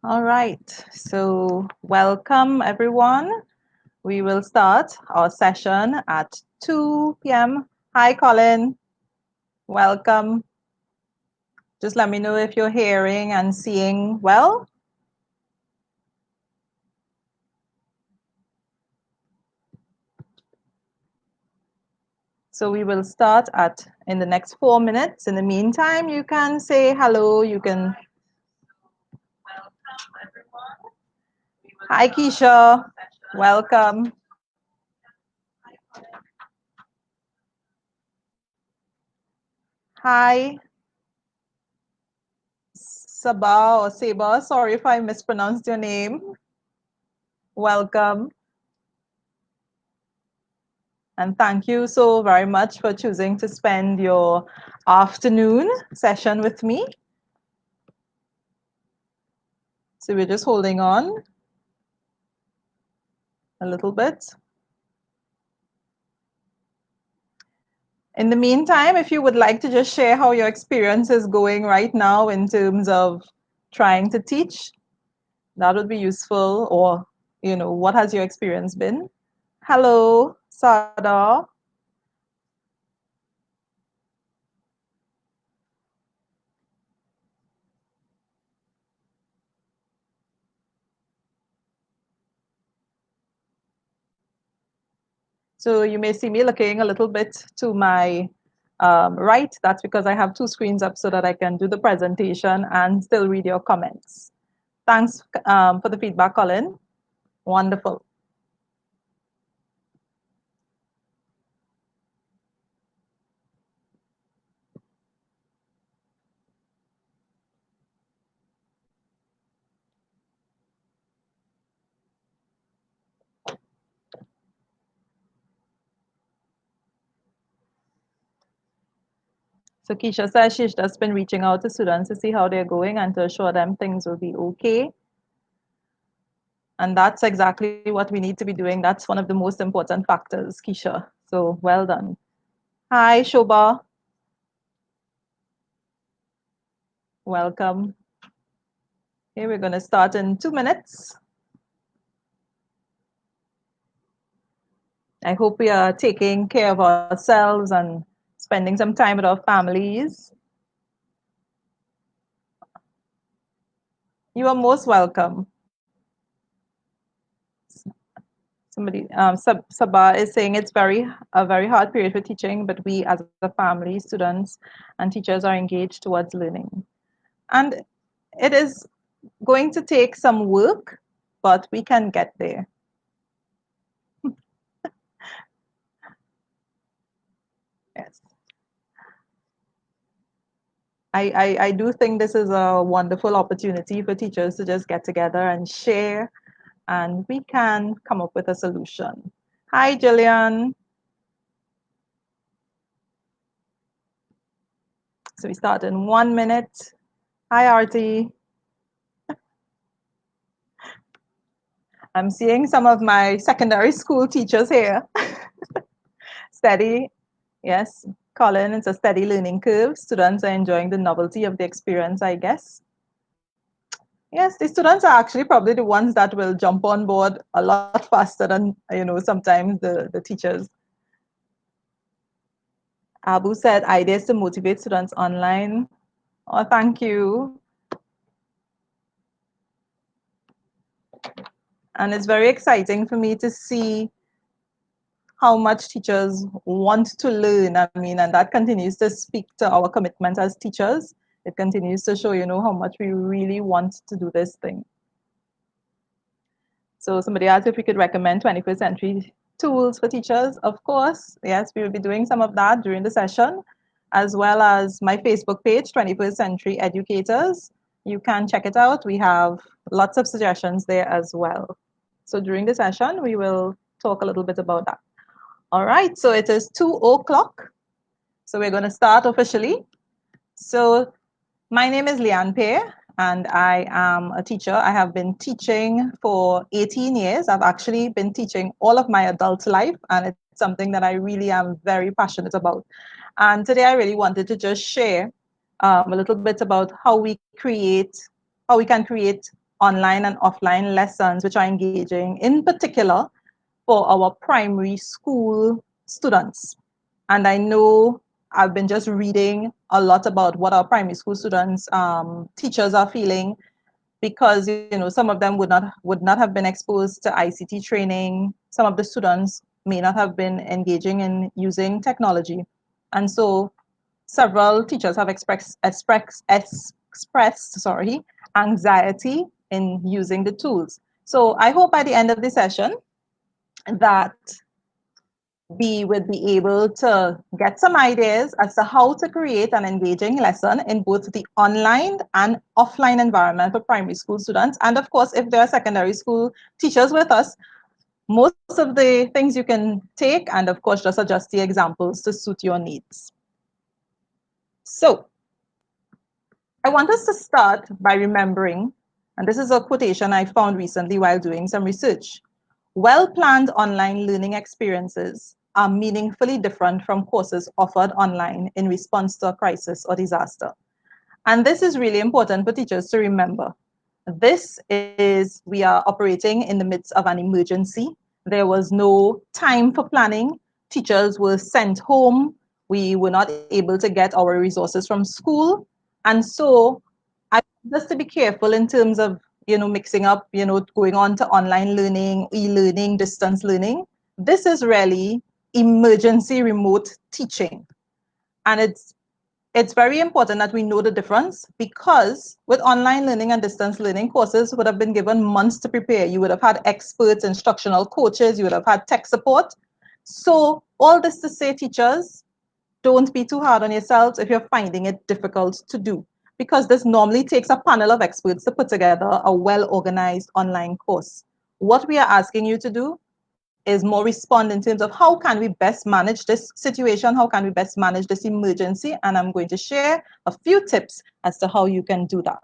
All right, so welcome everyone. We will start our session at 2 p.m. Hi, Colin. Welcome. Just let me know if you're hearing and seeing well. So we will start in the next 4 minutes. In the meantime, you can say hello. You can. Welcome everyone. Hi, Keisha. Welcome. Hi, Sabah or Seba. Sorry if I mispronounced your name. Welcome. And thank you so very much for choosing to spend your afternoon session with me. So we're just holding on a little bit. In the meantime, if you would like to just share how your experience is going right now in terms of trying to teach, that would be useful. Or, what has your experience been? Hello, Sada. So you may see me looking a little bit to my right. That's because I have two screens up so that I can do the presentation and still read your comments. Thanks for the feedback, Colin. Wonderful. So Keisha says she's just been reaching out to students to see how they're going and to assure them things will be okay. And that's exactly what we need to be doing. That's one of the most important factors, Keisha. So well done. Hi, Shobha. Welcome. Okay, we're going to start in 2 minutes. I hope we are taking care of ourselves and spending some time with our families. You are most welcome. Somebody, Sabah is saying it's a very hard period for teaching, but we as a family, students, and teachers are engaged towards learning. And it is going to take some work, but we can get there. Yes. I do think this is a wonderful opportunity for teachers to just get together and share, and we can come up with a solution. Hi, Jillian. So we start in 1 minute. Hi, Artie. I'm seeing some of my secondary school teachers here. Steady, yes. Colin, it's a steady learning curve. Students are enjoying the novelty of the experience, I guess. Yes, the students are actually probably the ones that will jump on board a lot faster than, sometimes the teachers. Abu said ideas to motivate students online. Oh, thank you. And it's very exciting for me to see how much teachers want to learn. I mean, and that continues to speak to our commitment as teachers. It continues to show, how much we really want to do this thing. So somebody asked if we could recommend 21st century tools for teachers. Of course, yes, we will be doing some of that during the session, as well as my Facebook page, 21st Century Educators. You can check it out. We have lots of suggestions there as well. So during the session, we will talk a little bit about that. All right, so it is 2 o'clock. So we're going to start officially. So my name is Leanne Pear, and I am a teacher. I have been teaching for 18 years. I've actually been teaching all of my adult life, and it's something that I really am very passionate about. And today I really wanted to just share a little bit about how we can create online and offline lessons which are engaging, in particular for our primary school students. And I know I've been just reading a lot about what our primary school students, teachers are feeling, because some of them would not have been exposed to ICT training. Some of the students may not have been engaging in using technology, and so several teachers have expressed anxiety in using the tools. So I hope by the end of the session that we would be able to get some ideas as to how to create an engaging lesson in both the online and offline environment for primary school students. And of course, if there are secondary school teachers with us, most of the things you can take, and of course, just adjust the examples to suit your needs. So I want us to start by remembering, and this is a quotation I found recently while doing some research: well-planned online learning experiences are meaningfully different from courses offered online in response to a crisis or disaster. And this is really important for teachers to remember. We are operating in the midst of an emergency. There was no time for planning. Teachers were sent home. We were not able to get our resources from school. And so I want us to be careful in terms of, mixing up, going on to online learning, e-learning, distance learning. This is really emergency remote teaching. And it's very important that we know the difference, because with online learning and distance learning, courses would have been given months to prepare. You would have had experts, instructional coaches, you would have had tech support. So all this to say, teachers, don't be too hard on yourselves if you're finding it difficult to do, because this normally takes a panel of experts to put together a well-organized online course. What we are asking you to do is more respond in terms of how can we best manage this situation, how can we best manage this emergency, and I'm going to share a few tips as to how you can do that.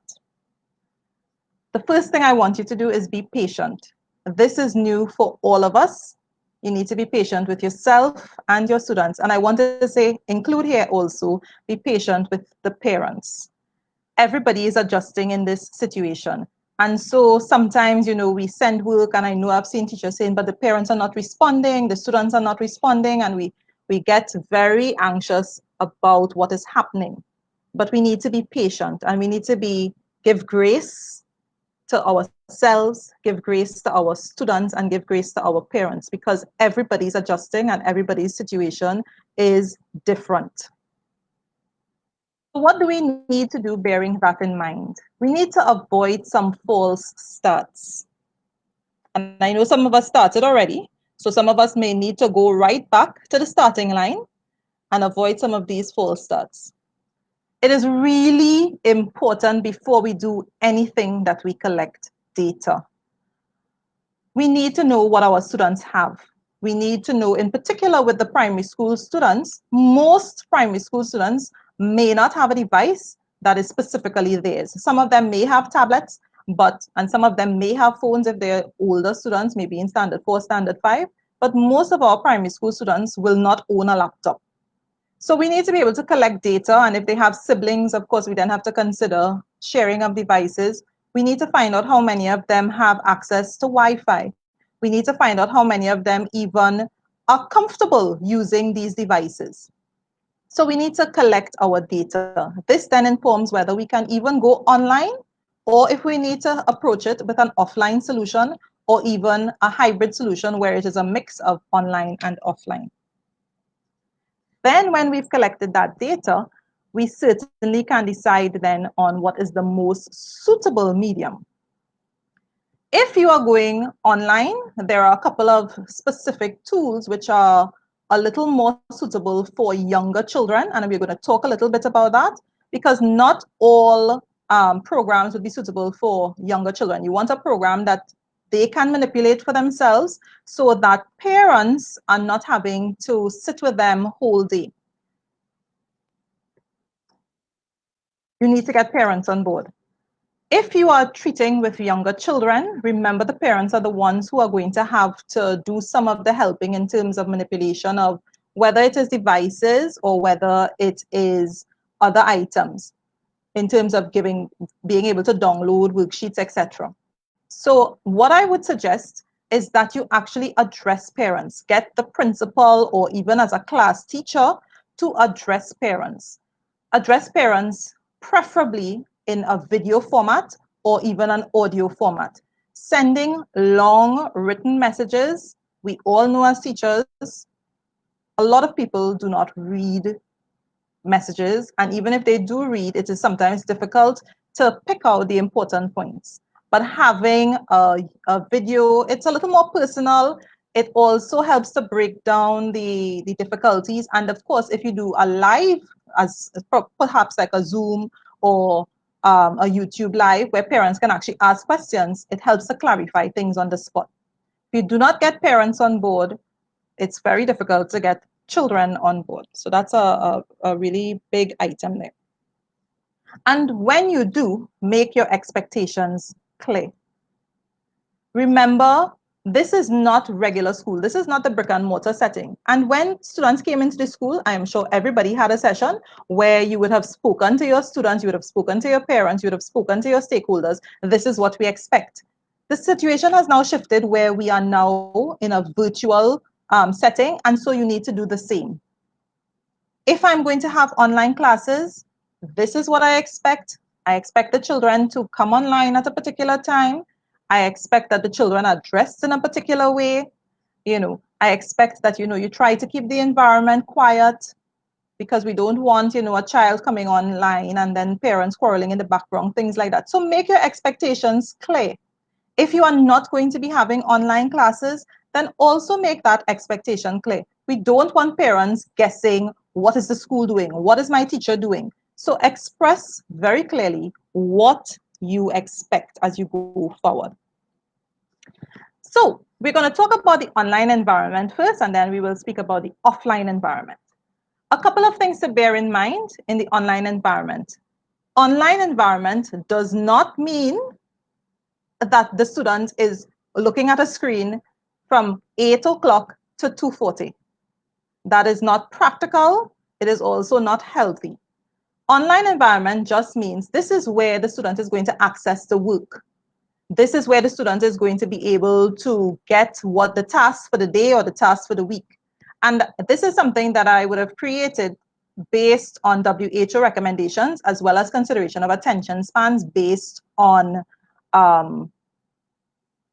The first thing I want you to do is be patient. This is new for all of us. You need to be patient with yourself and your students. And I wanted to say, include here also, be patient with the parents. Everybody is adjusting in this situation. And so sometimes, we send work, and I know I've seen teachers saying, but the parents are not responding, the students are not responding, and we get very anxious about what is happening. But we need to be patient, and we need to give grace to ourselves, give grace to our students, and give grace to our parents, because everybody's adjusting and everybody's situation is different. What do we need to do bearing that in mind? We need to avoid some false starts. And I know some of us started already, so some of us may need to go right back to the starting line and avoid some of these false starts. It is really important before we do anything that we collect data. We need to know what our students have. We need to know, in particular with the primary school students, most primary school students may not have a device that is specifically theirs. Some of them may have tablets, and some of them may have phones if they're older students, maybe in standard 4, standard 5, but most of our primary school students will not own a laptop. So we need to be able to collect data, and if they have siblings, of course, we then have to consider sharing of devices. We need to find out how many of them have access to Wi-Fi. We need to find out how many of them even are comfortable using these devices. So we need to collect our data. This then informs whether we can even go online, or if we need to approach it with an offline solution, or even a hybrid solution where it is a mix of online and offline. Then when we've collected that data, we certainly can decide then on what is the most suitable medium. If you are going online, there are a couple of specific tools which are a little more suitable for younger children, and we're going to talk a little bit about that, because not all programs would be suitable for younger children. You want a program that they can manipulate for themselves, so that parents are not having to sit with them whole day. You need to get parents on board. If you are treating with younger children, remember the parents are the ones who are going to have to do some of the helping in terms of manipulation of whether it is devices or whether it is other items. in terms of being able to download worksheets, etc. So what I would suggest is that you actually address parents, get the principal or even as a class teacher to address parents. Address parents preferably in a video format or even an audio format. Sending long written messages, we all know as teachers, a lot of people do not read messages, and even if they do read, it is sometimes difficult to pick out the important points. But having a video, it's a little more personal. It also helps to break down the difficulties. And of course, if you do a live, as perhaps like a Zoom or a YouTube live where parents can actually ask questions, it helps to clarify things on the spot. If you do not get parents on board, it's very difficult to get children on board. So that's a really big item there. And when you do, make your expectations clear. Remember, this is not regular school. This is not the brick and mortar setting. And when students came into the school, I am sure everybody had a session where you would have spoken to your students, you would have spoken to your parents, you would have spoken to your stakeholders. This is what we expect. The situation has now shifted where we are now in a virtual setting, and so you need to do the same. If I'm going to have online classes, this is what I expect. I expect the children to come online at a particular time. I expect that the children are dressed in a particular way. I expect that, you try to keep the environment quiet because we don't want, a child coming online and then parents quarreling in the background, things like that. So make your expectations clear. If you are not going to be having online classes, then also make that expectation clear. We don't want parents guessing, what is the school doing? What is my teacher doing? So express very clearly what you expect as you go forward. So we're going to talk about the online environment first, and then we will speak about the offline environment. A couple of things to bear in mind in the online environment. Online environment does not mean that the student is looking at a screen from 8 o'clock to 2:40. That is not practical. It is also not healthy. Online environment just means this is where the student is going to access the work. This is where the student is going to be able to get what the task for the day or the task for the week. And this is something that I would have created based on WHO recommendations, as well as consideration of attention spans based on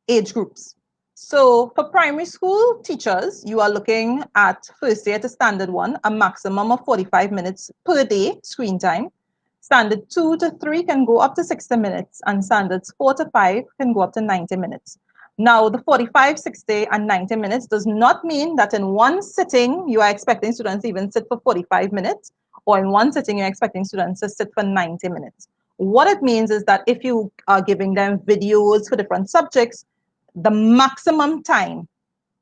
age groups. So for primary school teachers, you are looking at first day at a standard 1, a maximum of 45 minutes per day screen time. Standard 2 to 3 can go up to 60 minutes, and standards 4 to 5 can go up to 90 minutes. Now, the 45, 60, and 90 minutes does not mean that in one sitting you are expecting students to even sit for 45 minutes, or in one sitting you're expecting students to sit for 90 minutes. What it means is that if you are giving them videos for different subjects, the maximum time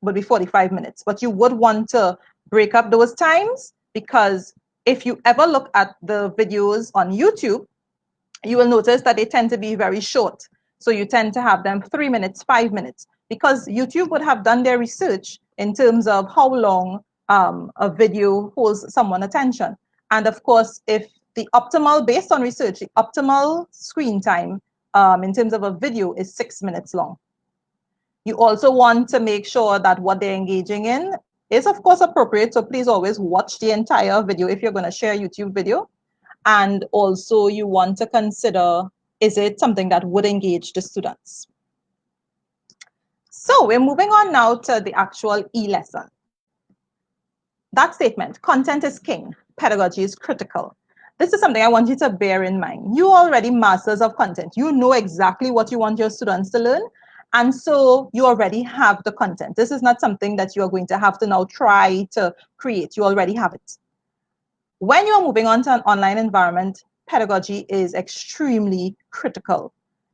would be 45 minutes, but you would want to break up those times, because if you ever look at the videos on YouTube, you will notice that they tend to be very short. So you tend to have them 3 minutes, 5 minutes, because YouTube would have done their research in terms of how long a video holds someone's attention. And of course, if the optimal, based on research, the optimal screen time in terms of a video is 6 minutes long. You also want to make sure that what they're engaging in is, of course, appropriate. So please always watch the entire video if you're going to share a YouTube video. And also you want to consider, is it something that would engage the students? So we're moving on now to the actual e-lesson. That statement, content is king, pedagogy is critical. This is something I want you to bear in mind. You are already masters of content. You know exactly what you want your students to learn. And so you already have the content. This is not something that you are going to have to now try to create. You already have it. When you are moving on to an online environment, pedagogy is extremely critical.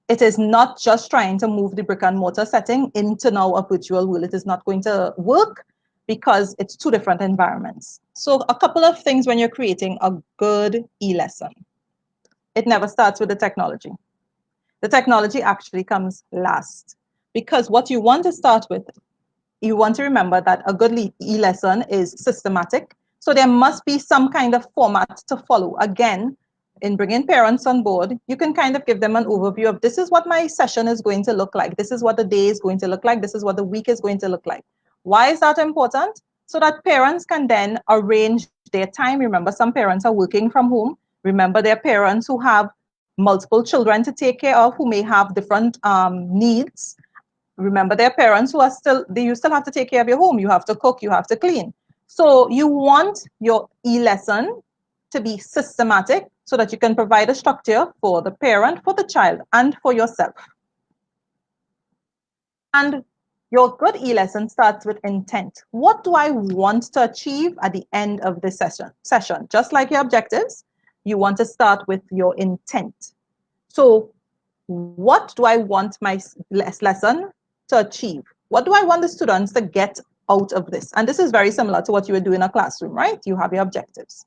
It is not just trying to move the brick and mortar setting into now a virtual world. It is not going to work because it's two different environments. So a couple of things when you're creating a good e-lesson. It never starts with the technology. The technology actually comes last, because what you want to start with, you want to remember that a good e-lesson is systematic. So there must be some kind of format to follow. Again, in bringing parents on board, you can kind of give them an overview of this is what my session is going to look like. This is what the day is going to look like. This is what the week is going to look like. Why is that important? So that parents can then arrange their time. Remember, some parents are working from home. Remember, there are parents who have multiple children to take care of, who may have different needs. Remember, there are parents who are you still have to take care of your home. You have to cook, you have to clean. So you want your e-lesson to be systematic so that you can provide a structure for the parent, for the child, and for yourself. And your good e-lesson starts with intent. What do I want to achieve at the end of this session? Just like your objectives, you want to start with your intent. So what do I want my lesson to achieve? What do I want the students to get out of this? And this is very similar to what you would do in a classroom, right? You have your objectives.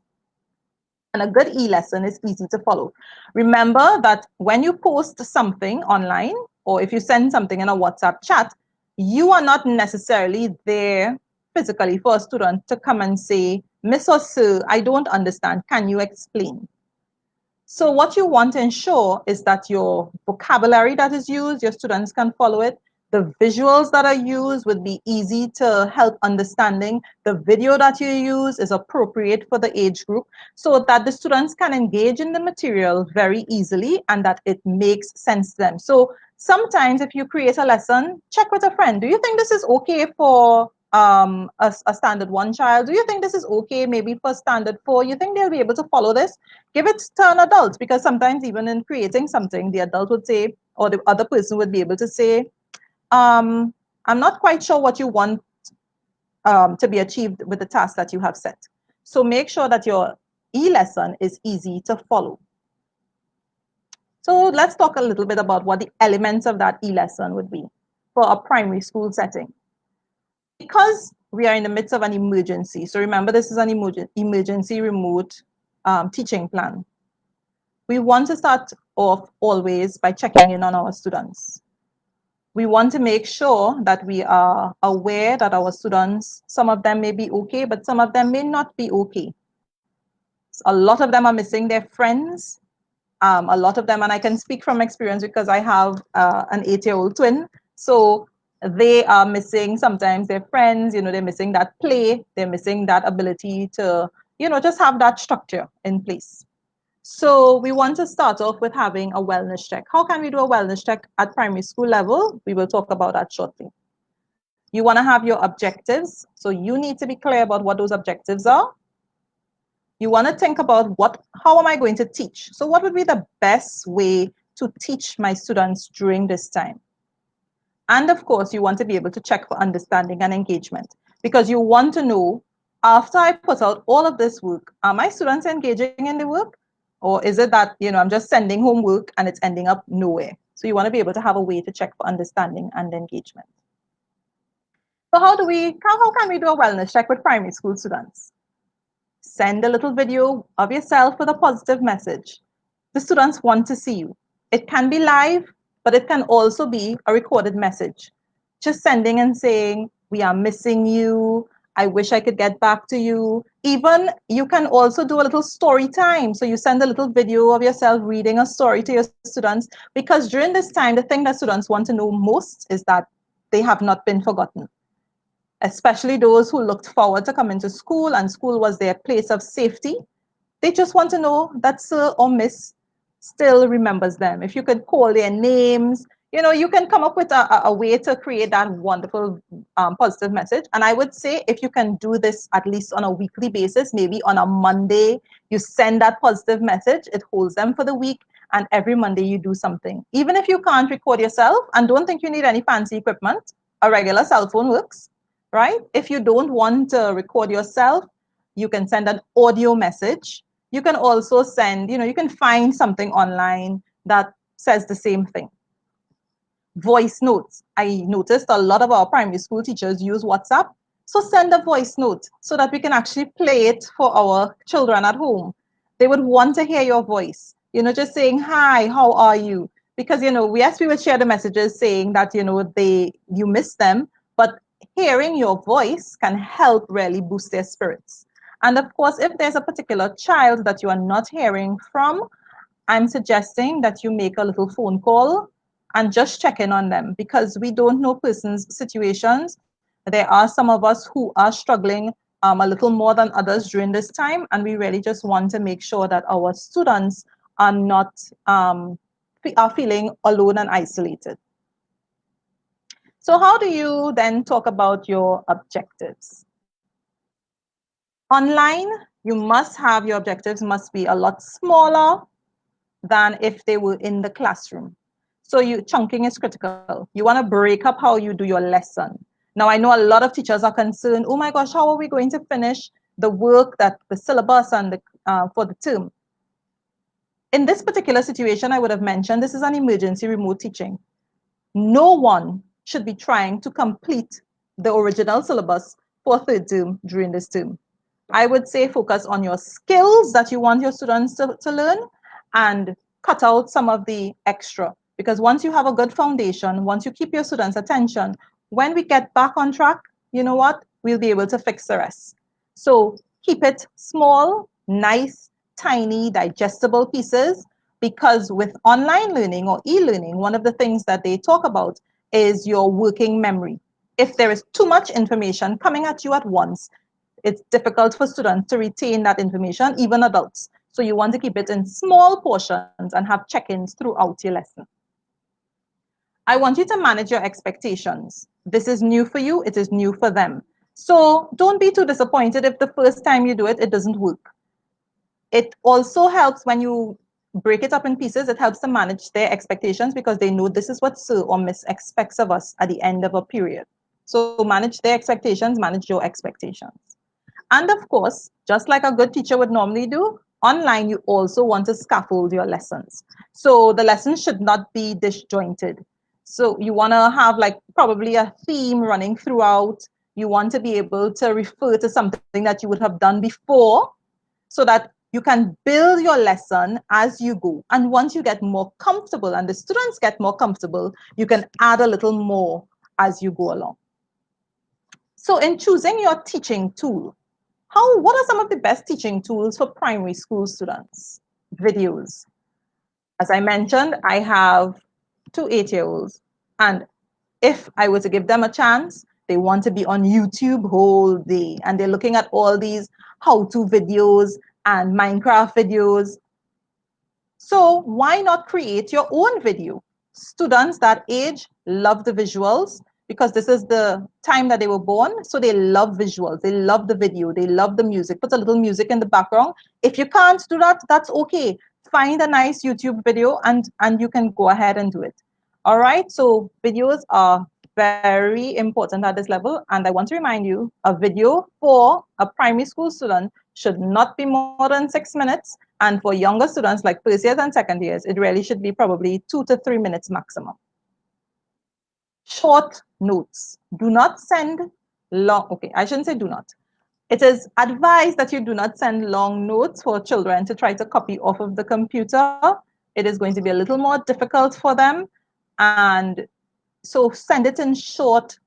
And a good e-lesson is easy to follow. Remember that when you post something online, or if you send something in a WhatsApp chat, you are not necessarily there physically for a student to come and say, Miss or Sir, I don't understand. Can you explain? So what you want to ensure is that your vocabulary that is used, your students can follow it. The visuals that are used would be easy to help understanding. The video that you use is appropriate for the age group so that the students can engage in the material very easily and that it makes sense to them. So sometimes if you create a lesson, check with a friend. Do you think this is okay for a standard 1 child? Do you think this is okay maybe for standard 4? You think they'll be able to follow this? Give it to an adult, because sometimes even in creating something, the adult would say, or the other person would be able to say, I'm not quite sure what you want to be achieved with the task that you have set. So make sure that your e-lesson is easy to follow. So let's talk a little bit about what the elements of that e-lesson would be for a primary school setting. Because we are in the midst of an emergency, so remember this is an emergency remote teaching plan. We want to start off always by checking in on our students. We want to make sure that we are aware that our students, some of them may be okay, but some of them may not be okay. A lot of them are missing their friends. A lot of them, and I can speak from experience because I have an 8-year-old twin. So they are missing sometimes their friends, they're missing that play, they're missing that ability to, just have that structure in place. So we want to start off with having a wellness check. How can we do a wellness check at primary school level? We will talk about that shortly. You want to have your objectives. So you need to be clear about what those objectives are. You want to think about how am I going to teach? So what would be the best way to teach my students during this time? And of course, you want to be able to check for understanding and engagement, because you want to know, after I put out all of this work, are my students engaging in the work? Or is it that, I'm just sending homework and it's ending up nowhere? So you want to be able to have a way to check for understanding and engagement. So how can we do a wellness check with primary school students? Send a little video of yourself with a positive message. The students want to see you. It can be live, but it can also be a recorded message. Just sending and saying, we are missing you. I wish I could get back to you. Even you can also do a little story time. So you send a little video of yourself reading a story to your students, because during this time, the thing that students want to know most is that they have not been forgotten. Especially those who looked forward to coming to school and school was their place of safety. They just want to know that Sir or Miss still remembers them. If you could call their names, you can come up with a way to create that wonderful positive message. And I would say if you can do this at least on a weekly basis, maybe on a Monday, you send that positive message, it holds them for the week. And every Monday you do something. Even if you can't record yourself, and don't think you need any fancy equipment, a regular cell phone works, right? If you don't want to record yourself, you can send an audio message. You can also send, you can find something online that says the same thing. Voice notes. I noticed a lot of our primary school teachers use WhatsApp. So send a voice note so that we can actually play it for our children at home. They would want to hear your voice, just saying, hi, how are you? Because, yes, we would share the messages saying that, you miss them, but hearing your voice can help really boost their spirits. And of course, if there's a particular child that you are not hearing from, I'm suggesting that you make a little phone call and just check in on them, because we don't know persons' situations. There are some of us who are struggling a little more than others during this time, and we really just want to make sure that our students are not are feeling alone and isolated. So how do you then talk about your objectives? Online, you must have your objectives must be a lot smaller than if they were in the classroom. So chunking is critical. You want to break up how you do your lesson. Now, I know a lot of teachers are concerned, oh my gosh, how are we going to finish the work, that the syllabus and for the term? In this particular situation, I would have mentioned this is an emergency remote teaching. No one should be trying to complete the original syllabus for third term during this term. I would say focus on your skills that you want your students to learn, and cut out some of the extra. Because once you have a good foundation, once you keep your students' attention, when we get back on track, you know what? We'll be able to fix the rest. So keep it small, nice, tiny, digestible pieces, because with online learning or e-learning, one of the things that they talk about is your working memory. If there is too much information coming at you at once, it's difficult for students to retain that information, even adults. So you want to keep it in small portions and have check-ins throughout your lesson. I want you to manage your expectations. This is new for you, it is new for them. So don't be too disappointed if the first time you do it, it doesn't work. It also helps when you break it up in pieces, it helps to manage their expectations, because they know this is what Sir or Miss expects of us at the end of a period. So manage their expectations, manage your expectations. And of course, just like a good teacher would normally do, online you also want to scaffold your lessons. So the lessons should not be disjointed. So you want to have like probably a theme running throughout. You want to be able to refer to something that you would have done before, so that you can build your lesson as you go. And once you get more comfortable and the students get more comfortable, you can add a little more as you go along. So in choosing your teaching tool, what are some of the best teaching tools for primary school students? Videos. As I mentioned, I have two 8-year-olds, and if I were to give them a chance, they want to be on YouTube whole day, and they're looking at all these how-to videos and Minecraft videos. So why not create your own video? Students that age love the visuals, because this is the time that they were born. So they love visuals, they love the video, they love the music. Put a little music in the background. If you can't do that, that's okay. Find a nice YouTube video and you can go ahead and do it. All right, so videos are very important at this level. And I want to remind you, a video for a primary school student should not be more than 6 minutes. And for younger students like first years and second years, it really should be probably 2 to 3 minutes maximum. Short notes. Do not send long, okay, I shouldn't say do not. It is advised that you do not send long notes for children to try to copy off of the computer. It is going to be a little more difficult for them. And so send it in short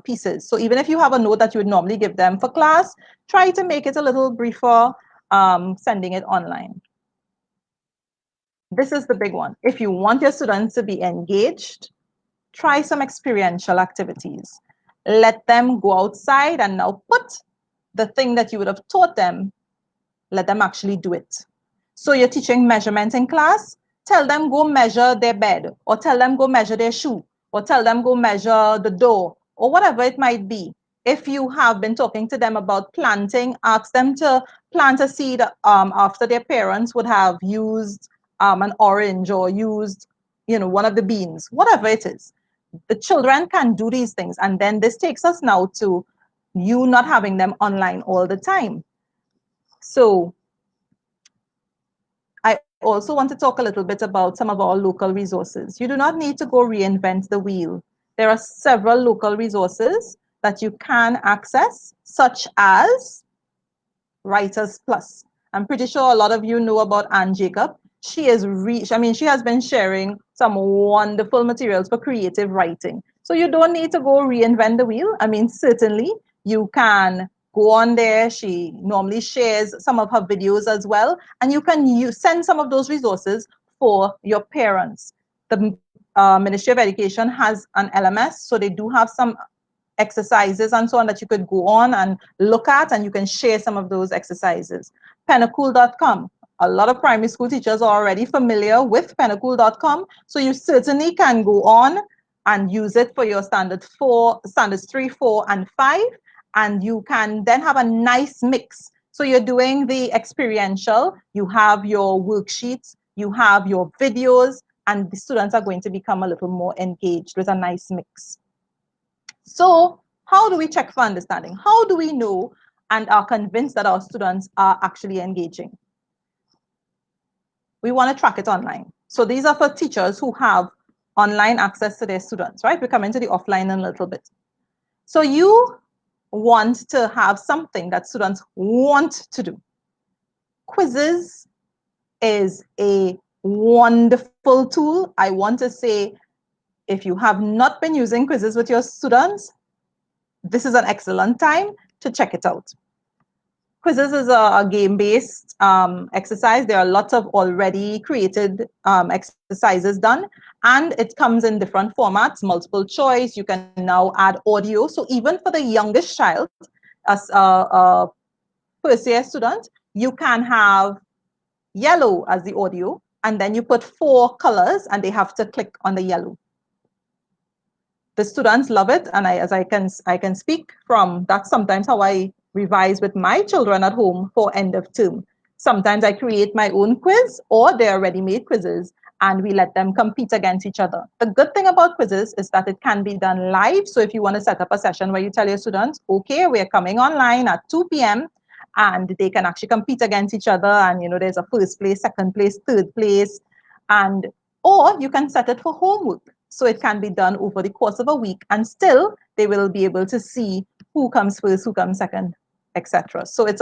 pieces. So even if you have a note that you would normally give them for class, try to make it a little briefer, sending it online. This is the big one. If you want your students to be engaged, try some experiential activities. Let them go outside and now put the thing that you would have taught them, let them actually do it. So you're teaching measurement in class, tell them go measure their bed, or tell them go measure their shoe, or tell them go measure the door, or whatever it might be. If you have been talking to them about planting, ask them to plant a seed after their parents would have used an orange or used, one of the beans, whatever it is. The children can do these things. And then this takes us now to you not having them online all the time. So I also want to talk a little bit about some of our local resources. You do not need to go reinvent the wheel. There are several local resources that you can access, such as Writers Plus. I'm pretty sure a lot of you know about Anne Jacob. She has been sharing some wonderful materials for creative writing. So you don't need to go reinvent the wheel. Certainly you can go on there. She normally shares some of her videos as well. And you can send some of those resources for your parents. The Ministry of Education has an LMS, so they do have some exercises and so on that you could go on and look at, and you can share some of those exercises. Pennacool.com. A lot of primary school teachers are already familiar with Pennacool.com, so you certainly can go on and use it for your standards 3, 4, and 5, and you can then have a nice mix. So you're doing the experiential, you have your worksheets, you have your videos, and the students are going to become a little more engaged with a nice mix. So how do we check for understanding? How do we know and are convinced that our students are actually engaging? We want to track it online. So these are for teachers who have online access to their students, right? We're coming to the offline in a little bit. So you want to have something that students want to do. Quizzes is a wonderful tool. I want to say, if you have not been using quizzes with your students, this is an excellent time to check it out. Quizzes is a game-based exercise. There are lots of already created exercises done, and it comes in different formats, multiple choice. You can now add audio. So even for the youngest child, as a first-year student, you can have yellow as the audio, and then you put 4 colors, and they have to click on the yellow. The students love it, and I can speak from that's sometimes how I revise with my children at home for end of term. Sometimes I create my own quiz, or they're ready-made quizzes, and we let them compete against each other. The good thing about quizzes is that it can be done live. So if you want to set up a session where you tell your students, okay, we're coming online at 2 p.m., and they can actually compete against each other, and there's a first place, second place, third place, or you can set it for homework. So it can be done over the course of a week, and still they will be able to see who comes first, who comes second, etc. So it's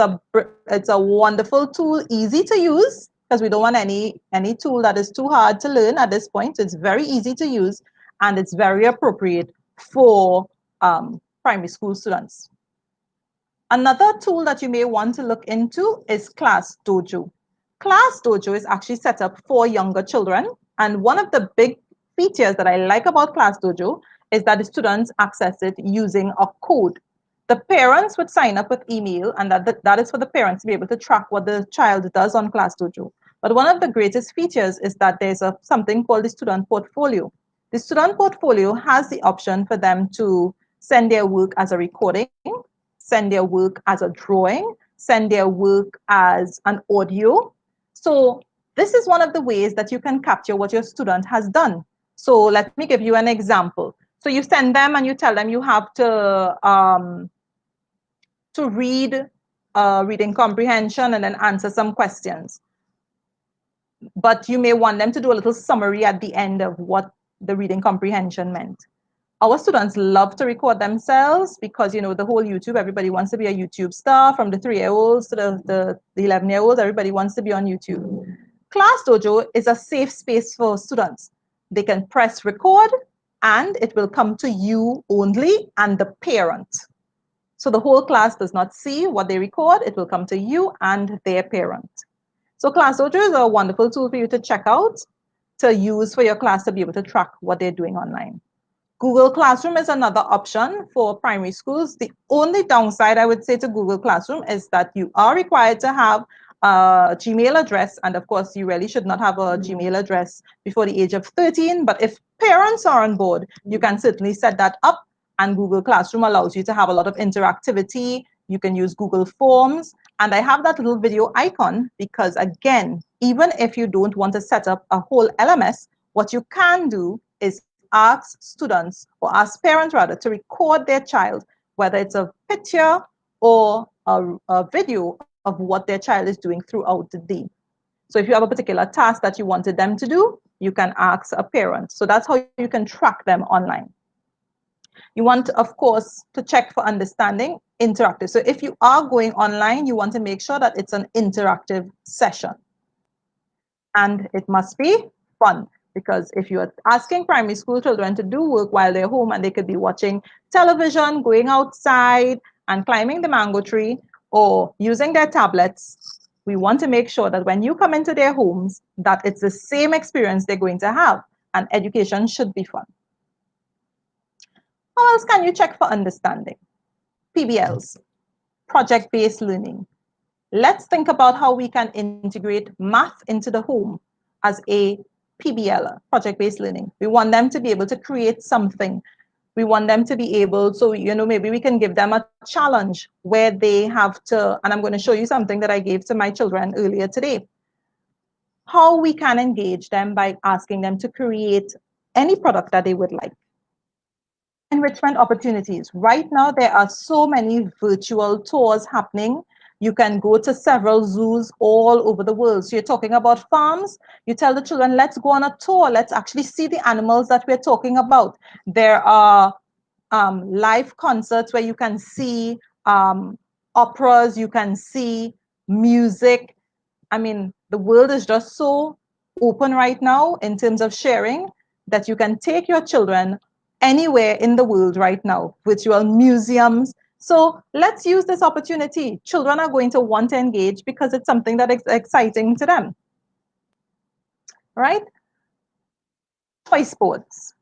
a wonderful tool, easy to use, because we don't want any tool that is too hard to learn at this point. It's very easy to use, and it's very appropriate for primary school students. Another tool that you may want to look into is Class Dojo. Class Dojo is actually set up for younger children, and one of the big features that I like about Class Dojo is that the students access it using a code. The parents would sign up with email, and that is for the parents to be able to track what the child does on Class Dojo. But one of the greatest features is that there's something called the student portfolio. The student portfolio has the option for them to send their work as a recording, send their work as a drawing, send their work as an audio. So this is one of the ways that you can capture what your student has done. So let me give you an example. So you send them and you tell them you have to read reading comprehension and then answer some questions. But you may want them to do a little summary at the end of what the reading comprehension meant. Our students love to record themselves because, the whole YouTube, everybody wants to be a YouTube star, from the 3-year-olds to the 11-year-olds, everybody wants to be on YouTube. Class Dojo is a safe space for students. They can press record, and it will come to you only and the parent. So the whole class does not see what they record. It will come to you and their parent. So Class Dojo is a wonderful tool for you to check out, to use for your class to be able to track what they're doing online. Google Classroom is another option for primary schools. The only downside I would say to Google Classroom is that you are required to have a Gmail address, and of course you really should not have a Gmail address before the age of 13, but if parents are on board, you can certainly set that up, and Google Classroom allows you to have a lot of interactivity. You can use Google Forms, and I have that little video icon because, again, even if you don't want to set up a whole LMS, what you can do is ask students, or ask parents rather, to record their child, whether it's a picture or a video of what their child is doing throughout the day. So if you have a particular task that you wanted them to do, you can ask a parent. So that's how you can track them online. You want, of course, to check for understanding, interactive. So if you are going online, you want to make sure that it's an interactive session. And it must be fun, because if you're asking primary school children to do work while they're home, and they could be watching television, going outside, and climbing the mango tree or using their tablets, we want to make sure that when you come into their homes, that it's the same experience they're going to have, and education should be fun. How else can you check for understanding? PBLs, project-based learning. Let's think about how we can integrate math into the home as a PBL, project-based learning. We want them to be able to create something. We want them to be able, so, maybe we can give them a challenge where they have to, and I'm going to show you something that I gave to my children earlier today. How we can engage them by asking them to create any product that they would like. Enrichment opportunities. Right now, there are so many virtual tours happening. You can go to several zoos all over the world. So you're talking about farms. You tell the children, let's go on a tour. Let's actually see the animals that we're talking about. There are live concerts where you can see operas, you can see music. I mean, the world is just so open right now in terms of sharing that you can take your children anywhere in the world right now, virtual museums. So let's use this opportunity. Children are going to want to engage because it's something that is exciting to them, right? Toy sports.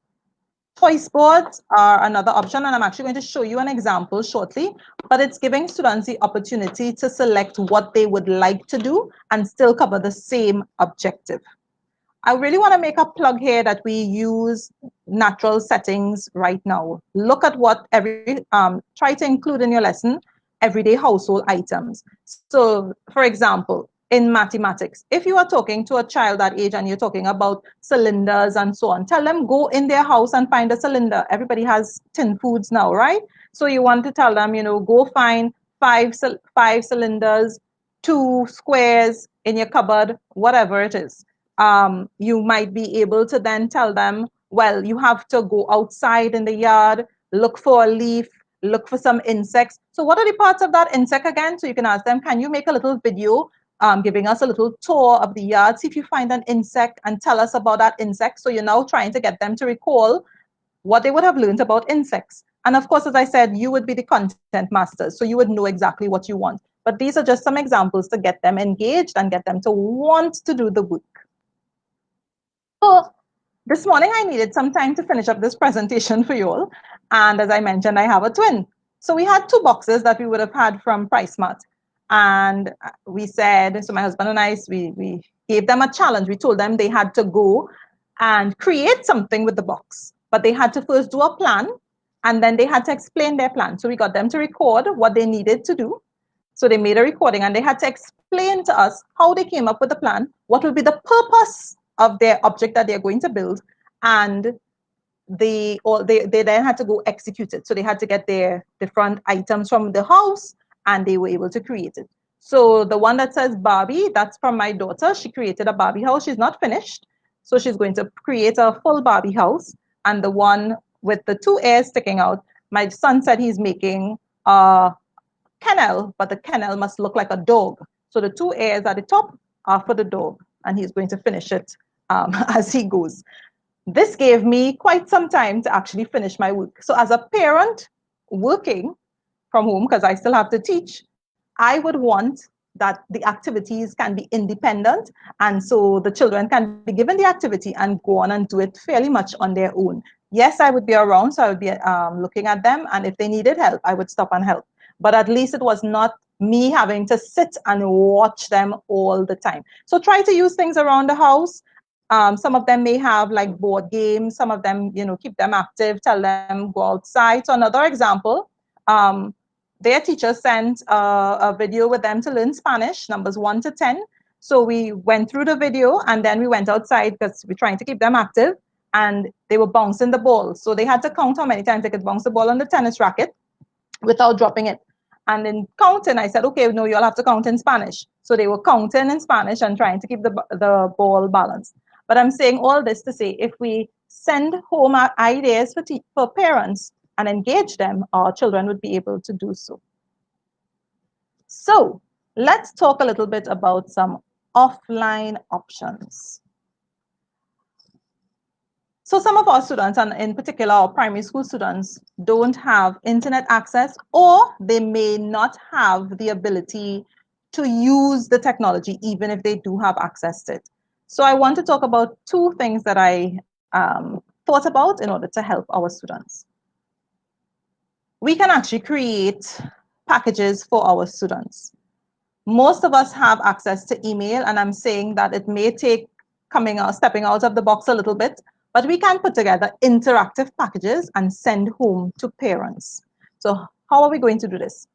Toy sports are another option, and I'm actually going to show you an example shortly, but it's giving students the opportunity to select what they would like to do and still cover the same objective. I really want to make a plug here that we use natural settings right now. Look at what try to include in your lesson everyday household items. So, for example, in mathematics, if you are talking to a child that age and you're talking about cylinders and so on, tell them go in their house and find a cylinder. Everybody has tin foods now, right? So you want to tell them, go find five cylinders, 2 squares in your cupboard, whatever it is. You might be able to then tell them, well, you have to go outside in the yard, look for a leaf, look for some insects. So what are the parts of that insect again? So you can ask them, can you make a little video giving us a little tour of the yard, see if you find an insect and tell us about that insect. So you're now trying to get them to recall what they would have learned about insects. And of course, as I said, you would be the content masters, so you would know exactly what you want. But these are just some examples to get them engaged and get them to want to do the work. So this morning I needed some time to finish up this presentation for you all. And as I mentioned, I have a twin. So we had 2 boxes that we would have had from PriceSmart. And we said, so my husband and I, we gave them a challenge. We told them they had to go and create something with the box, but they had to first do a plan and then they had to explain their plan. So we got them to record what they needed to do. So they made a recording and they had to explain to us how they came up with the plan, what would be the purpose of their object that they're going to build, and they then had to go execute it. So they had to get their different items from the house and they were able to create it. So the one that says Barbie, that's from my daughter. She created a Barbie house. She's not finished. So she's going to create a full Barbie house. And the one with the 2 ears sticking out, my son said he's making a kennel, but the kennel must look like a dog. So the 2 ears at the top are for the dog, and he's going to finish it as he goes. This gave me quite some time to actually finish my work. So as a parent working from home, because I still have to teach, I would want that the activities can be independent. And so the children can be given the activity and go on and do it fairly much on their own. Yes, I would be around, so I would be looking at them. And if they needed help, I would stop and help. But at least it was not me having to sit and watch them all the time. So try to use things around the house. Some of them may have like board games. Some of them, keep them active, tell them go outside. So another example, their teacher sent a video with them to learn Spanish, numbers 1 to 10. So we went through the video and then we went outside because we're trying to keep them active, and they were bouncing the ball. So they had to count how many times they could bounce the ball on the tennis racket without dropping it. And in counting, I said, okay, no, you all have to count in Spanish. So they were counting in Spanish and trying to keep the ball balanced. But I'm saying all this to say, if we send home our ideas for parents and engage them, our children would be able to do so. So let's talk a little bit about some offline options. So some of our students, and in particular our primary school students, don't have internet access, or they may not have the ability to use the technology even if they do have access to it. So I want to talk about two things that I thought about in order to help our students. We can actually create packages for our students. Most of us have access to email, and I'm saying that it may take stepping out of the box a little bit, but we can put together interactive packages and send home to parents. So how are we going to do this?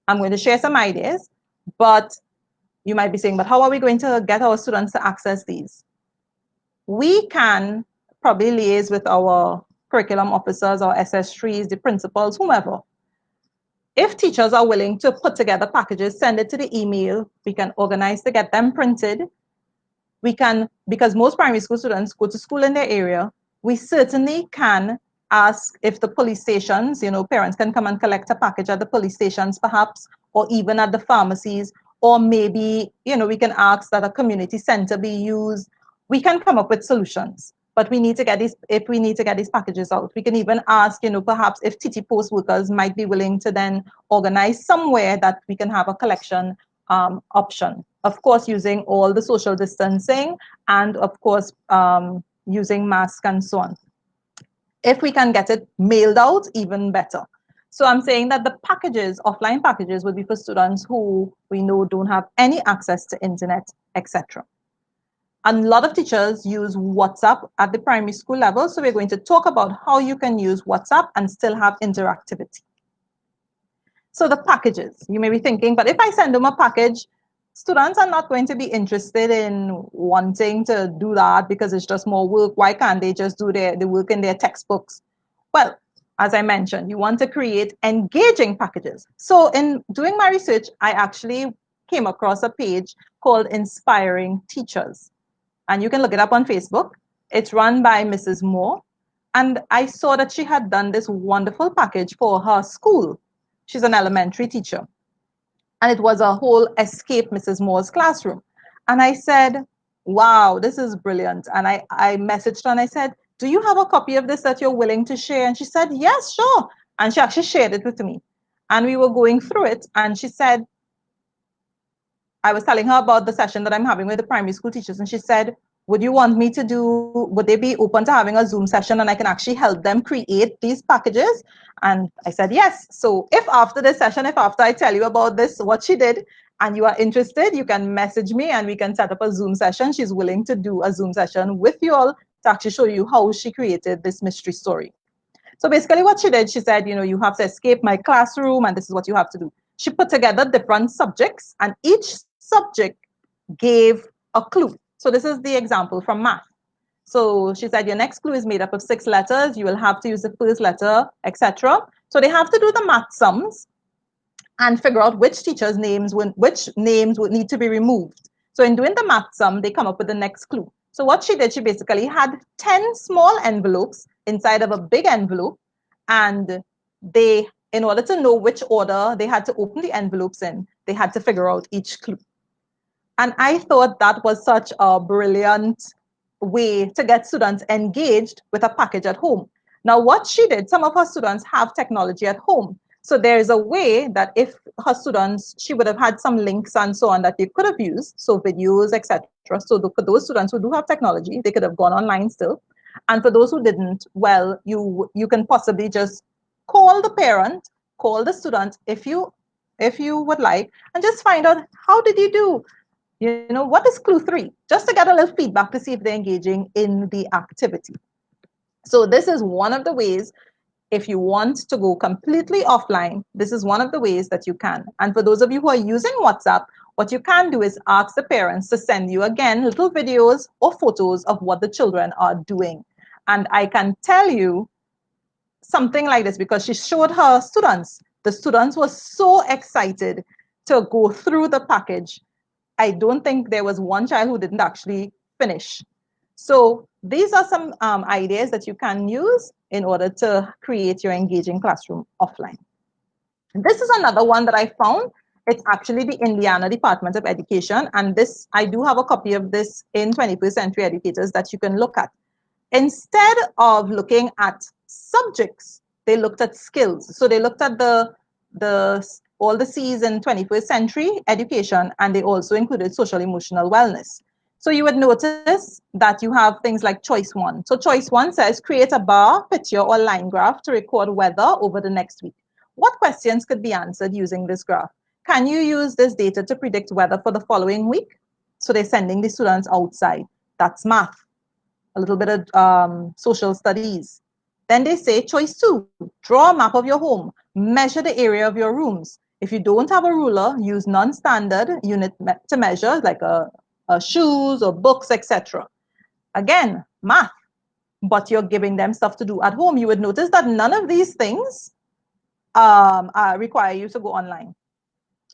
I'm going to share some ideas, but you might be saying, but how are we going to get our students to access these? We can probably liaise with our curriculum officers or SS3s, the principals, whomever. If teachers are willing to put together packages, send it to the email, we can organize to get them printed. We can, because most primary school students go to school in their area, we certainly can ask if the police stations, parents can come and collect a package at the police stations perhaps, or even at the pharmacies, or maybe, we can ask that a community center be used. We can come up with solutions, but we need to get these, if we need to get these packages out. We can even ask, perhaps if TT post workers might be willing to then organize somewhere that we can have a collection option. Of course, using all the social distancing and of course, using masks and so on. If we can get it mailed out, even better. So I'm saying that the packages, offline packages, would be for students who we know don't have any access to internet, etc. A lot of teachers use WhatsApp at the primary school level. So we're going to talk about how you can use WhatsApp and still have interactivity. So the packages, you may be thinking, but if I send them a package, students are not going to be interested in wanting to do that because it's just more work. Why can't they just do the work in their textbooks? Well, as I mentioned, you want to create engaging packages. So in doing my research, I actually came across a page called Inspiring Teachers. And you can look it up on Facebook. It's run by Mrs. Moore. And I saw that she had done this wonderful package for her school. She's an elementary teacher. And it was a whole Escape Mrs. Moore's classroom. And I said, wow, this is brilliant. And I messaged her and I said, do you have a copy of this that you're willing to share? And she said, yes, sure. And she actually shared it with me. And we were going through it. And she said, I was telling her about the session that I'm having with the primary school teachers. And she said, would you want me to would they be open to having a Zoom session and I can actually help them create these packages? And I said, yes. So if after this session, if after I tell you about this, what she did, and you are interested, you can message me and we can set up a Zoom session. She's willing to do a Zoom session with you all to actually show you how she created this mystery story. So basically what she did, she said, you have to escape my classroom and this is what you have to do. She put together different subjects and each subject gave a clue. So this is the example from math. So she said your next clue is made up of 6 letters. You will have to use the first letter, etc. So they have to do the math sums and figure out which names would need to be removed. So in doing the math sum, they come up with the next clue. So what she did, she basically had 10 small envelopes inside of a big envelope, and in order to know which order they had to open the envelopes in, they had to figure out each clue. And I thought that was such a brilliant way to get students engaged with a package at home. Now, what she did, some of her students have technology at home. So there's a way that if her students, she would have had some links and so on that they could have used, so videos, etc. So for those students who do have technology, they could have gone online still. And for those who didn't, well, you can possibly just call the parent, call the student if you would like, and just find out how did you do. What is clue 3? Just to get a little feedback to see if they're engaging in the activity. So this is one of the ways, if you want to go completely offline, this is one of the ways that you can. And for those of you who are using WhatsApp, what you can do is ask the parents to send you, again, little videos or photos of what the children are doing. And I can tell you something like this because she showed her students. The students were so excited to go through the package. I don't think there was one child who didn't actually finish. So these are some ideas that you can use in order to create your engaging classroom offline. This is another one that I found. It's actually the Indiana Department of Education. And this, I do have a copy of this in 21st Century Educators that you can look at. Instead of looking at subjects, they looked at skills. So they looked at the all the C's in 21st century education, and they also included social emotional wellness. So you would notice that you have things like choice one. So choice one says create a bar, picture, or line graph to record weather over the next week. What questions could be answered using this graph? Can you use this data to predict weather for the following week? So they're sending the students outside. That's math. A little bit of social studies. Then they say choice two, draw a map of your home, measure the area of your rooms. If you don't have a ruler, use non-standard unit to measure like a shoes or books, etc. Again, math, but you're giving them stuff to do at home. You would notice that none of these things require you to go online.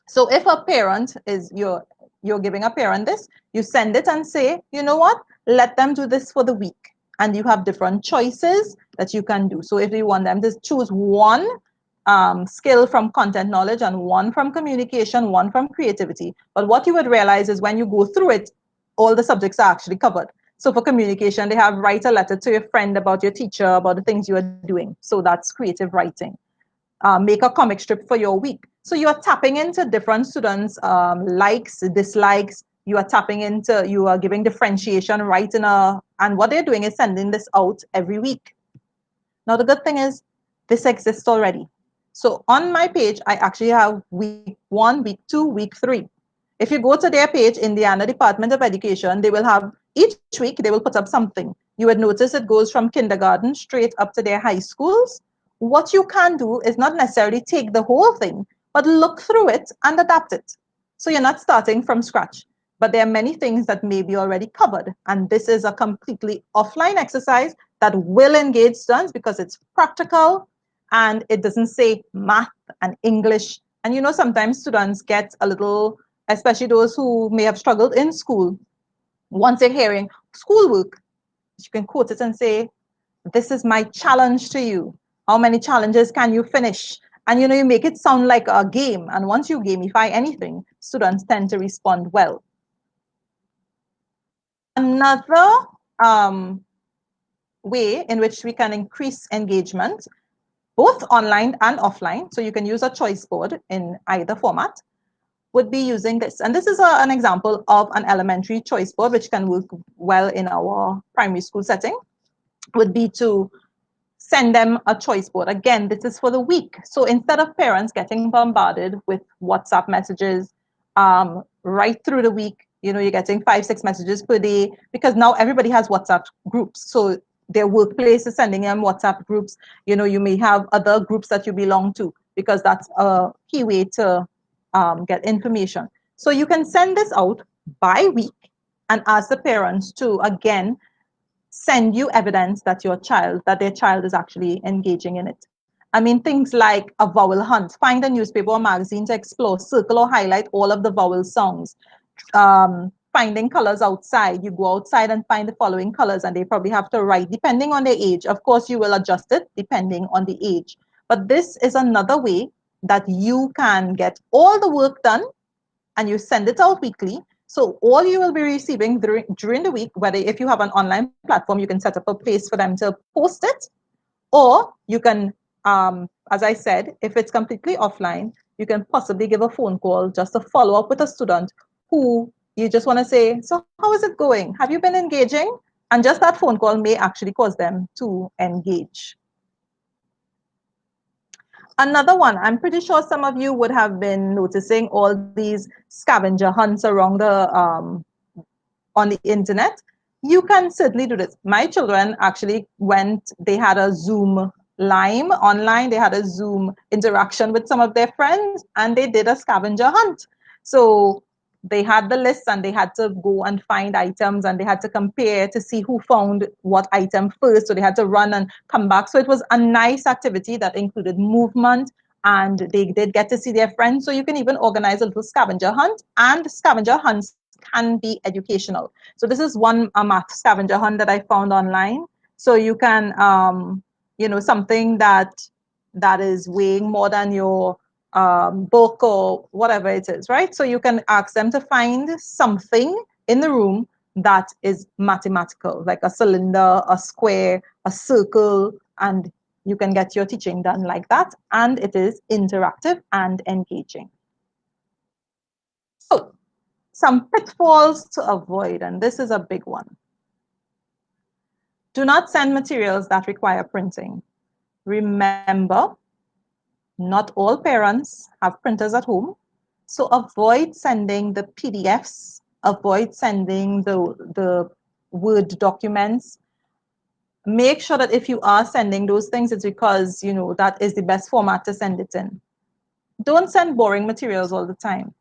So if a parent is you're giving a parent this, you send it and say, you know what, let them do this for the week. And you have different choices that you can do. So if you want them to choose one skill from content knowledge and one from communication, one from creativity. But what you would realize is when you go through it, all the subjects are actually covered. So for communication, they have write a letter to your friend about your teacher, about the things you are doing. So that's creative writing. Make a comic strip for your week. So you are tapping into different students' likes, dislikes. You are tapping into, you are giving differentiation right and what they're doing is sending this out every week. Now, the good thing is this exists already. So on my page, I actually have week 1, week 2, week 3. If you go to their page, Indiana Department of Education, they will have, each week, they will put up something. You would notice it goes from kindergarten straight up to their high schools. What you can do is not necessarily take the whole thing, but look through it and adapt it. So you're not starting from scratch, but there are many things that may be already covered. And this is a completely offline exercise that will engage students because it's practical and it doesn't say math and English. And you know, sometimes students get a little, especially those who may have struggled in school, once they're hearing schoolwork, you can quote it and say, this is my challenge to you. How many challenges can you finish? And you know, you make it sound like a game. And once you gamify anything, students tend to respond well. Another way in which we can increase engagement, both online and offline, so you can use a choice board in either format, would be using this. And this is an example of an elementary choice board, which can work well in our primary school setting, would be to send them a choice board. Again, this is for the week. So instead of parents getting bombarded with WhatsApp messages right through the week, you know, you're getting 5-6 messages per day because now everybody has WhatsApp groups. So their workplace is sending them WhatsApp groups. You know, you may have other groups that you belong to because that's a key way to get information. So you can send this out by week and ask the parents to, again, send you evidence that their child is actually engaging in it. I mean, things like a vowel hunt, find a newspaper or magazine to explore, circle or highlight all of the vowel songs. Finding colors outside, you go outside and find the following colors, and they probably have to write depending on their age. Of course, you will adjust it depending on the age. But this is another way that you can get all the work done and you send it out weekly. So all you will be receiving during the week, whether if you have an online platform, you can set up a place for them to post it, or you can, as I said, if it's completely offline, you can possibly give a phone call just to follow up with a student who you just want to say, so how is it going? Have you been engaging? And just that phone call may actually cause them to engage. Another one, I'm pretty sure some of you would have been noticing all these scavenger hunts around on the internet. You can certainly do this. My children actually they had a Zoom Lime online, they had a Zoom interaction with some of their friends, and they did a scavenger hunt. So they had the list and they had to go and find items and they had to compare to see who found what item first. So they had to run and come back. So it was a nice activity that included movement and they did get to see their friends. So you can even organize a little scavenger hunt, and scavenger hunts can be educational. So this is one math scavenger hunt that I found online. So you can, something that is weighing more than your book or whatever it is, right? So you can ask them to find something in the room that is mathematical, like a cylinder, a square, a circle, and you can get your teaching done like that. And it is interactive and engaging. So, some pitfalls to avoid, and this is a big one. Do not send materials that require printing. Remember, not all parents have printers at home, so avoid sending the PDFs, avoid sending the Word documents. Make sure that if you are sending those things, it's because you know that is the best format to send it in. Don't send boring materials all the time.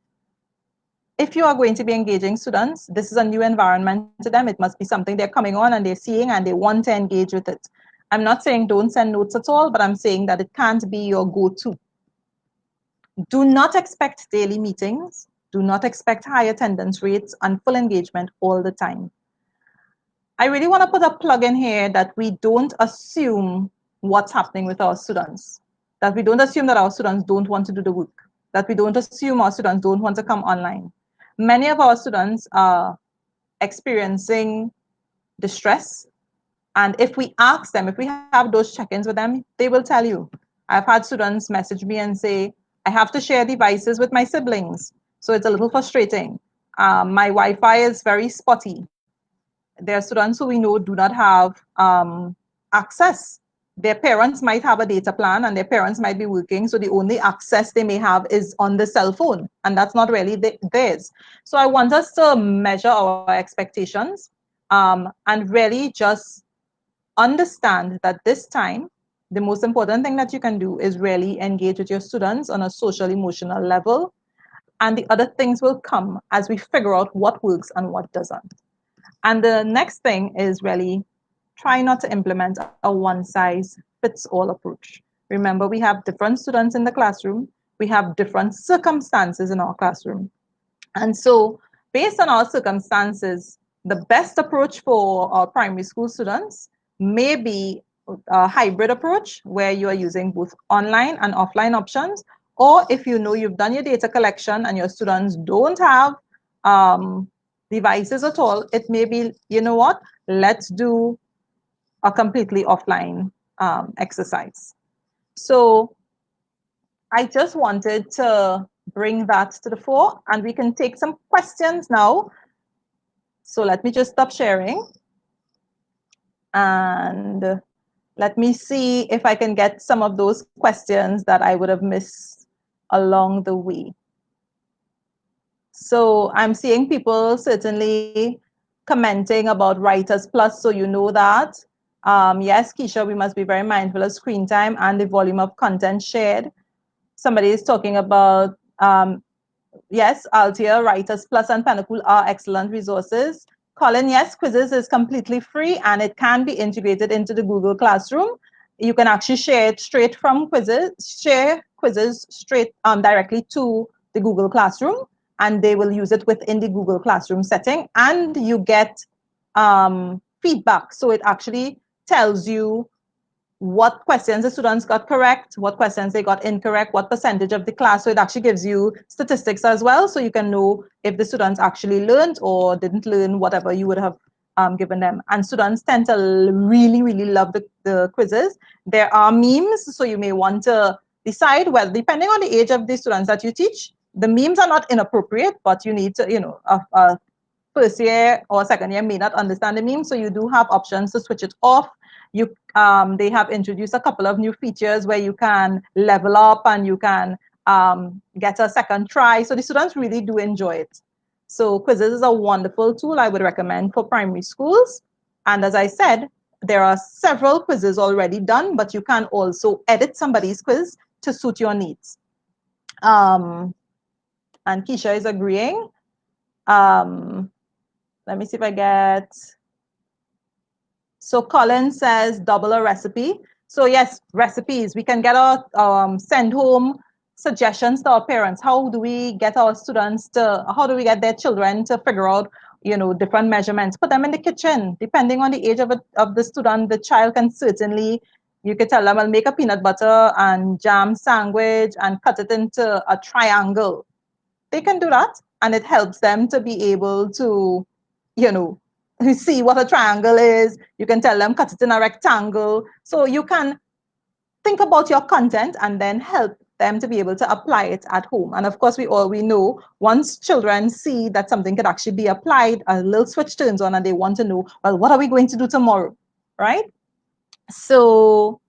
If you are going to be engaging students, this is a new environment to them. It must be something they're coming on and they're seeing and they want to engage with it. I'm not saying don't send notes at all, but I'm saying that it can't be your go-to. Do not expect daily meetings. Do not expect high attendance rates and full engagement all the time. I really want to put a plug in here that we don't assume what's happening with our students, that we don't assume that our students don't want to do the work, that we don't assume our students don't want to come online. Many of our students are experiencing distress. And if we ask them, if we have those check-ins with them, they will tell you. I've had students message me and say, I have to share devices with my siblings. So it's a little frustrating. My Wi-Fi is very spotty. There are students who we know do not have access. Their parents might have a data plan and their parents might be working, so the only access they may have is on the cell phone, and that's not really theirs. So I want us to measure our expectations and really just understand that this time, the most important thing that you can do is really engage with your students on a social emotional level, and the other things will come as we figure out what works and what doesn't. And the next thing is really try not to implement a one size fits all approach. Remember, we have different students in the classroom, we have different circumstances in our classroom. And so, based on our circumstances, the best approach for our primary school students may be a hybrid approach where you are using both online and offline options. Or if you know you've done your data collection and your students don't have devices at all, it may be, you know what, let's do a completely offline exercise. So I just wanted to bring that to the fore, and we can take some questions now. So let me just stop sharing and let me see if I can get some of those questions that I would have missed along the way. So I'm seeing people certainly commenting about Writers Plus, so you know that. Yes, Keisha, we must be very mindful of screen time and the volume of content shared. Somebody is talking about, yes, Altia, Writers Plus, and Panacool are excellent resources. Colin, yes, Quizzes is completely free and it can be integrated into the Google Classroom. You can actually share it straight from Quizzes, share Quizzes straight directly to the Google Classroom, and they will use it within the Google Classroom setting, and you get feedback. So it actually tells you what questions the students got correct, what questions they got incorrect, what percentage of the class. So it actually gives you statistics as well, so you can know if the students actually learned or didn't learn whatever you would have given them. And students tend to really, really love the quizzes. There are memes, so you may want to decide whether, depending on the age of the students that you teach, the memes are not inappropriate, but you need to, you know, a first year or second year may not understand the meme, so you do have options to switch it off. You they have introduced a couple of new features where you can level up and you can get a second try, so the students really do enjoy it. So quizzes is a wonderful tool I would recommend for primary schools. And as I said, there are several quizzes already done, but you can also edit somebody's quiz to suit your needs. And Keisha is agreeing. Let me see if I get. So Colin says double a recipe. So yes, recipes. We can get our send home suggestions to our parents. How do we get our students to, how do we get their children to figure out, you know, different measurements? Put them in the kitchen. Depending on the age of the student, the child can certainly, you could tell them, I'll make a peanut butter and jam sandwich and cut it into a triangle. They can do that, and it helps them to be able to, you know, see what a triangle is. You can tell them cut it in a rectangle. So you can think about your content and then help them to be able to apply it at home. And of course, we know once children see that something could actually be applied, a little switch turns on and they want to know, well, what are we going to do tomorrow, right? So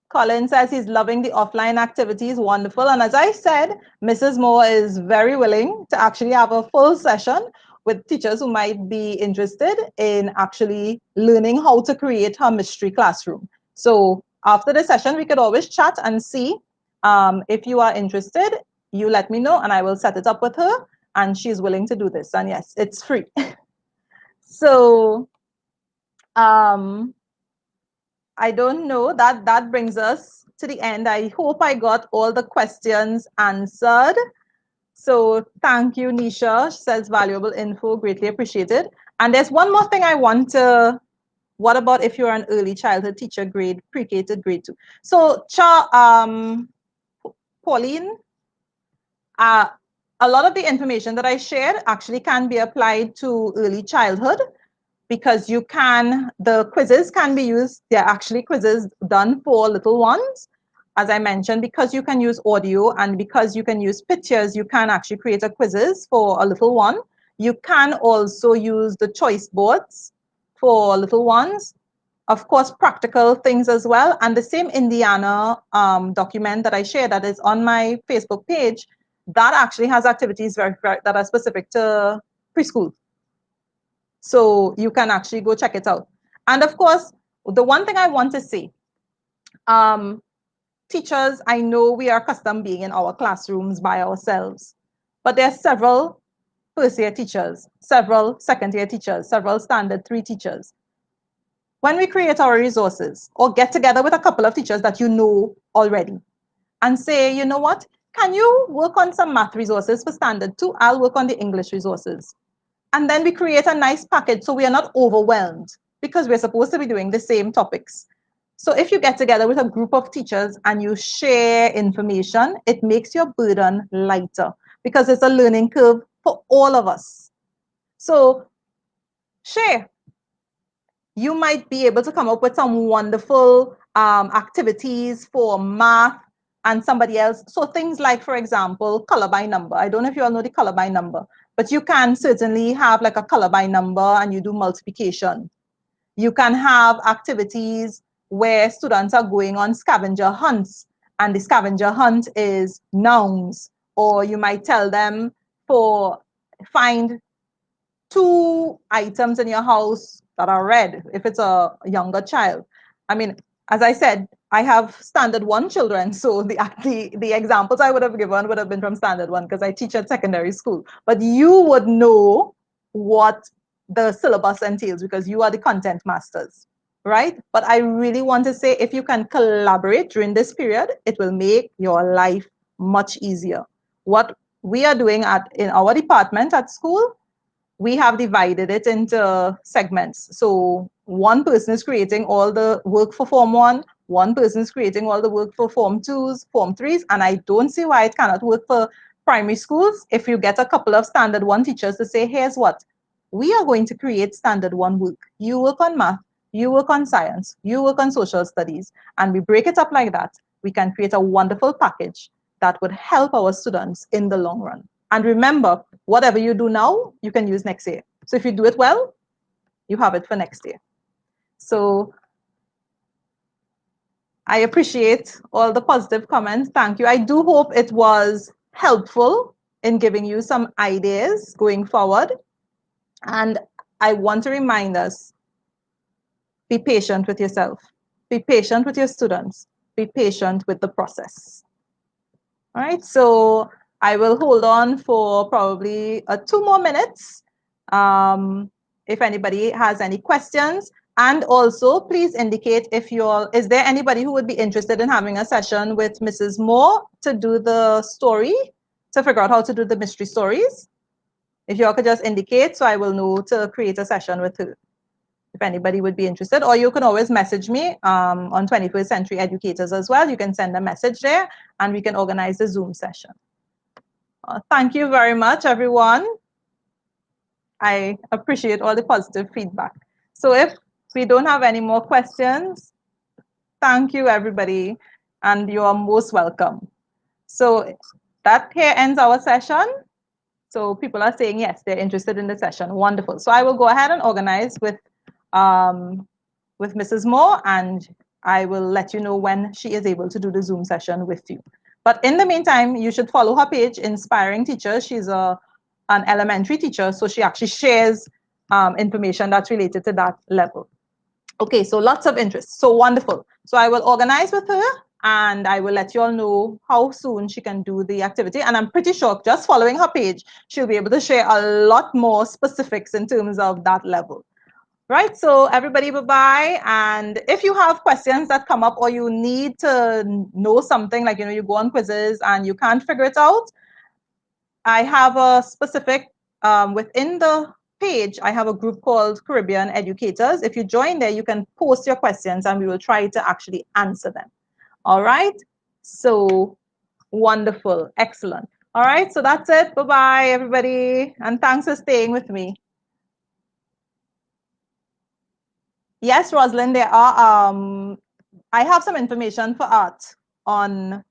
Colin says he's loving the offline activities. Wonderful. And as I said, Mrs. Moore is very willing to actually have a full session with teachers who might be interested in actually learning how to create her mystery classroom. So after the session, we could always chat and see if you are interested. You let me know and I will set it up with her. And she's willing to do this. And yes, it's free. So I don't know, that brings us to the end. I hope I got all the questions answered. So thank you, Nisha. She says valuable info, greatly appreciated. And there's one more thing I want to, what about if you're an early childhood teacher, grade pre-K to grade 2? So Pauline, a lot of the information that I shared actually can be applied to early childhood, because you can, the quizzes can be used. They're actually quizzes done for little ones. As I mentioned, because you can use audio and because you can use pictures, you can actually create a quizzes for a little one. You can also use the choice boards for little ones. Of course, practical things as well. And the same Indiana document that I shared that is on my Facebook page, that actually has activities that are specific to preschool. So you can actually go check it out. And of course, the one thing I want to say, teachers, I know we are accustomed being in our classrooms by ourselves, but there are several first-year teachers, several second-year teachers, several standard 3 teachers. When we create our resources or get together with a couple of teachers that you know already and say, you know what, can you work on some math resources for standard 2? I'll work on the English resources. And then we create a nice package so we are not overwhelmed because we're supposed to be doing the same topics. So if you get together with a group of teachers and you share information, it makes your burden lighter because it's a learning curve for all of us. So share. You might be able to come up with some wonderful activities for math and somebody else. So things like, for example, color by number. I don't know if you all know the color by number, but you can certainly have like a color by number and you do multiplication. You can have activities where students are going on scavenger hunts and the scavenger hunt is nouns, or you might tell them for find 2 items in your house that are red if it's a younger child. I mean, as I said, I have standard 1 children, so the examples I would have given would have been from standard 1 because I teach at secondary school. But you would know what the syllabus entails because you are the content masters, right? But I really want to say if you can collaborate during this period, it will make your life much easier. What we are doing in our department at school, we have divided it into segments. So one person is creating all the work for Form 1, one person is creating all the work for Form 2s, Form 3s, and I don't see why it cannot work for primary schools if you get a couple of standard 1 teachers to say, here's what, we are going to create standard 1 work. You work on math, you work on science, you work on social studies, and we break it up like that. We can create a wonderful package that would help our students in the long run. And remember, whatever you do now, you can use next year. So if you do it well, you have it for next year. So I appreciate all the positive comments. Thank you. I do hope it was helpful in giving you some ideas going forward. And I want to remind us, be patient with yourself. Be patient with your students. Be patient with the process. All right, so I will hold on for probably 2 more minutes. If anybody has any questions, and also please indicate if is there anybody who would be interested in having a session with Mrs. Moore to do the story, to figure out how to do the mystery stories? If you all could just indicate so I will know to create a session with her. If anybody would be interested, or you can always message me on 21st Century Educators as well. You can send a message there and we can organize the Zoom session. Thank you very much, everyone. I appreciate all the positive feedback. So if we don't have any more questions, thank you, everybody, and you are most welcome. So that here ends our session. So people are saying yes, they're interested in the session. Wonderful. So I will go ahead and organize with Mrs. Moore, and I will let you know when she is able to do the Zoom session with you. But in the meantime, you should follow her page, Inspiring Teachers. She's an elementary teacher, so she actually shares information that's related to that level. Okay, so lots of interest. So wonderful. So I will organize with her and I will let you all know how soon she can do the activity. And I'm pretty sure just following her page, she'll be able to share a lot more specifics in terms of that level. Right, so everybody, bye-bye. And if you have questions that come up or you need to know something, like, you go on quizzes and you can't figure it out, I have a specific, within the page, I have a group called Caribbean Educators. If you join there, you can post your questions and we will try to actually answer them. All right, so wonderful, excellent. All right, so that's it. Bye-bye, everybody. And thanks for staying with me. Yes, Rosalind, there are, I have some information for art on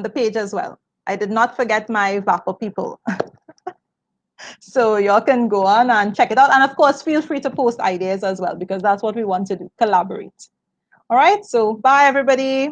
the page as well. I did not forget my VAPA people. So y'all can go on and check it out. And of course, feel free to post ideas as well, because that's what we want to do, collaborate. All right, so bye, everybody.